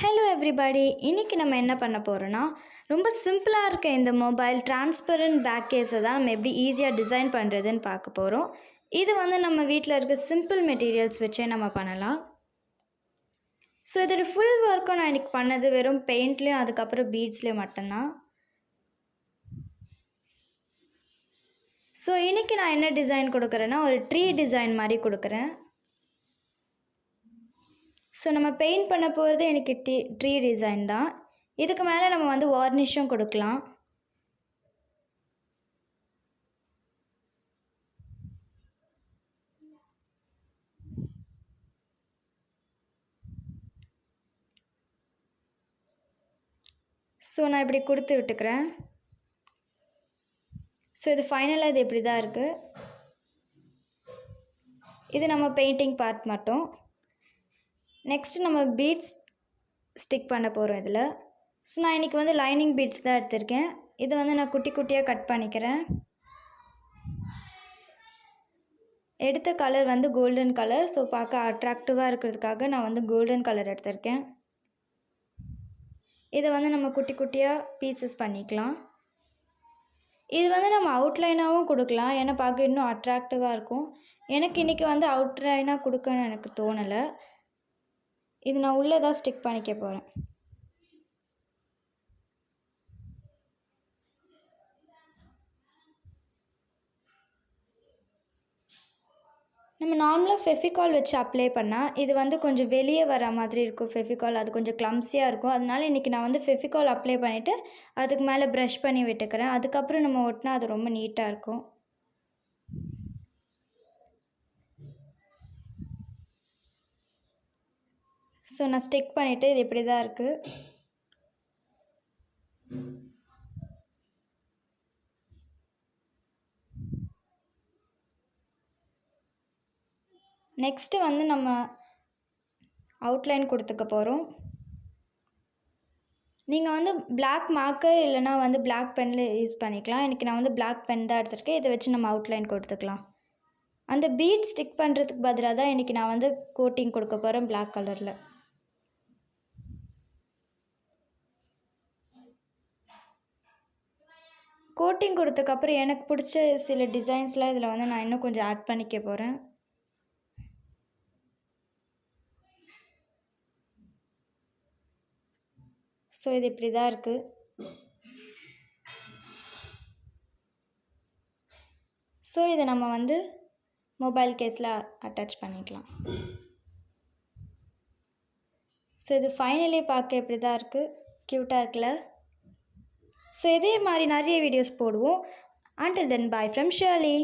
Hello everybody, இன்றைக்கி நம்ம என்ன பண்ண போகிறோன்னா, ரொம்ப சிம்பிளாக இருக்க இந்த மொபைல் டிரான்ஸ்பரண்ட் பேக் கேஸை தான் நம்ம எப்படி ஈஸியாக டிசைன் பண்ணுறதுன்னு பார்க்க போகிறோம். இது வந்து நம்ம வீட்டில் இருக்க சிம்பிள் மெட்டீரியல்ஸ் வச்சே நம்ம பண்ணலாம். ஸோ இதோட ஃபுல் ஒர்க்கும் நான் இன்றைக்கி பண்ணது வெறும் பெயிண்ட்லேயும் அதுக்கப்புறம் பீட்ஸ்லேயும் மட்டும்தான். ஸோ இன்றைக்கி நான் என்ன டிசைன் கொடுக்குறேன்னா, ஒரு ட்ரீ டிசைன் மாதிரி கொடுக்குறேன். ஸோ நம்ம பெயிண்ட் பண்ண போகிறது எனக்கு ட்ரீ டிசைன் தான். இதுக்கு மேலே நம்ம வந்து வார்னிஷும் கொடுக்கலாம். ஸோ நான் இப்படி கொடுத்து விட்டுக்கிறேன். ஸோ இது ஃபைனலாக இது இப்படி தான் இருக்குது. இது நம்ம பெயிண்டிங் பார்ட் மட்டும். நெக்ஸ்ட்டு நம்ம பீட்ஸ் ஸ்டிக் பண்ண போகிறோம் இதில். ஸோ நான் இன்றைக்கி வந்து லைனிங் பீட்ஸ் தான் எடுத்திருக்கேன். இது வந்து நான் குட்டி குட்டியாக கட் பண்ணிக்கிறேன். எடுத்த கலர் வந்து கோல்டன் கலர். ஸோ பார்க்க அட்ராக்டிவாக இருக்கிறதுக்காக நான் வந்து கோல்டன் கலர் எடுத்திருக்கேன். இதை வந்து நம்ம குட்டி குட்டியாக பீசஸ் பண்ணிக்கலாம். இது வந்து நம்ம அவுட்லைனாகவும் கொடுக்கலாம், ஏன்னா பார்க்க இன்னும் அட்ராக்டிவாக இருக்கும். எனக்கு இன்றைக்கி வந்து அவுட்லைனாக கொடுக்கணும்னு எனக்கு தோணலை. இது நான் உள்ளே தான் ஸ்டிக் பண்ணிக்க போகிறேன். நம்ம நார்மலாக ஃபெஃபிகால் வச்சு அப்ளை பண்ணால் இது வந்து கொஞ்சம் வெளியே வர மாதிரி இருக்கும். ஃபெஃபிகால் அது கொஞ்சம் க்ளம்ஸியாக இருக்கும். அதனால இன்றைக்கி நான் வந்து ஃபெஃபிகால் அப்ளை பண்ணிவிட்டு அதுக்கு மேலே ப்ரஷ் பண்ணி விட்டுக்கிறேன். அதுக்கப்புறம் நம்ம ஒட்டினா அது ரொம்ப நீட்டாக இருக்கும். ஸோ நான் ஸ்டிக் பண்ணிவிட்டு இது இப்படி தான் இருக்குது. நெக்ஸ்ட்டு வந்து நம்ம அவுட்லைன் கொடுத்துக்க போகிறோம். நீங்கள் வந்து பிளாக் மார்க்கர் இல்லைனா வந்து பிளாக் பெனில் யூஸ் பண்ணிக்கலாம். இன்றைக்கி நான் வந்து பிளாக் பென் தான் எடுத்துருக்கேன். இதை வச்சு நம்ம அவுட்லைன் கொடுத்துக்கலாம். அந்த பீட் ஸ்டிக் பண்ணுறதுக்கு பதிலாக தான் இன்றைக்கி நான் வந்து கோட்டிங் கொடுக்க போகிறேன் பிளாக் கலரில். கோட்டிங் கொடுத்ததுக்கப்புறம் எனக்கு பிடிச்ச சில டிசைன்ஸ்லாம் இதில் வந்து நான் இன்னும் கொஞ்சம் ஆட் பண்ணிக்க போகிறேன். ஸோ இது இப்படி தான் இருக்குது. ஸோ இதை நம்ம வந்து மொபைல் கேஸில் அட்டாச் பண்ணிக்கலாம். ஸோ இது ஃபைனலி பார்க்க இப்படி தான் இருக்குது. க்யூட்டாக இருக்குல்ல? ஸோ இதே மாதிரி நிறைய வீடியோஸ் போடுவோம். Until then, bye from Shirley.